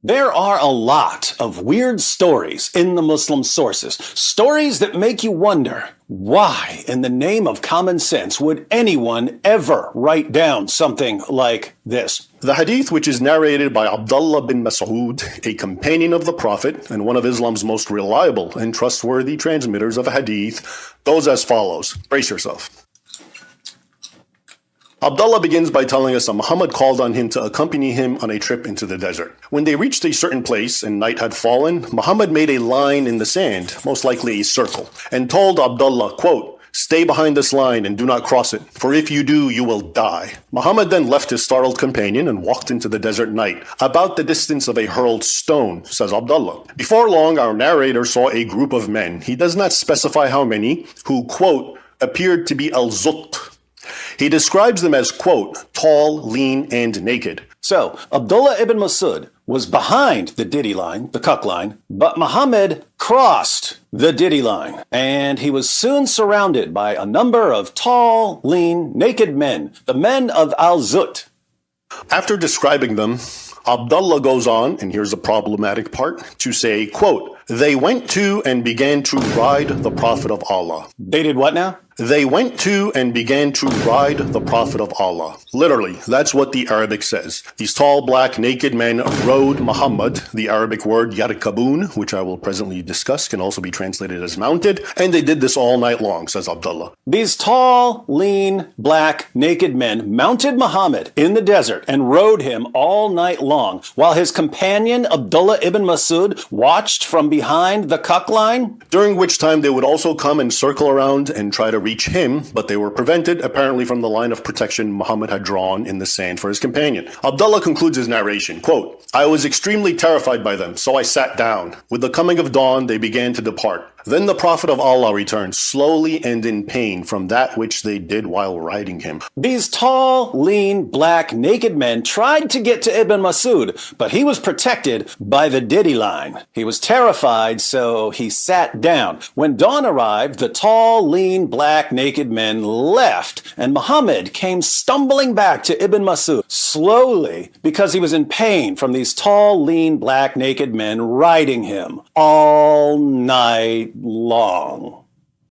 There are a lot of weird stories in the Muslim sources. Stories that make you wonder, why in the name of common sense would anyone ever write down something like this? The hadith, which is narrated by Abdullah bin Mas'ud, a companion of the Prophet and one of Islam's most reliable and trustworthy transmitters of hadith, goes as follows. Brace yourself. Abdullah begins by telling us that Muhammad called on him to accompany him on a trip into the desert. When they reached a certain place and night had fallen, Muhammad made a line in the sand, most likely a circle, and told Abdullah, quote, "Stay behind this line and do not cross it, for if you do, you will die." Muhammad then left his startled companion and walked into the desert night, about the distance of a hurled stone, says Abdullah. Before long, our narrator saw a group of men, he does not specify how many, who, quote, appeared to be al-Zut. He describes them as, quote, tall, lean, and naked. So, Abdullah ibn Mas'ud was behind the Diddy line, the Cuck line, but Muhammad crossed the Diddy line, and he was soon surrounded by a number of tall, lean, naked men, the men of Al-Zut. After describing them, Abdullah goes on, and here's the problematic part, to say, quote, they went to and began to ride the Prophet of Allah. They did what now? They went to and began to ride the Prophet of Allah. Literally, that's what the Arabic says. These tall, black, naked men rode Muhammad. The Arabic word yarkabun, which I will presently discuss, can also be translated as mounted. And they did this all night long, says Abdullah. These tall, lean, black, naked men mounted Muhammad in the desert and rode him all night long, while his companion Abdullah ibn Mas'ud watched from behind the Cuck line. During which time they would also come and circle around and try to reach him, but they were prevented, apparently from the line of protection Muhammad had drawn in the sand for his companion. Abdullah concludes his narration, quote, I was extremely terrified by them, so I sat down. With the coming of dawn, they began to depart. Then the Prophet of Allah returned slowly and in pain from that which they did while riding him. These tall, lean, black, naked men tried to get to Ibn Mas'ud, but he was protected by the Diddy line. He was terrified, so he sat down. When dawn arrived, the tall, lean, black, naked men left, and Muhammad came stumbling back to Ibn Mas'ud, slowly, because he was in pain from these tall, lean, black, naked men riding him all night long.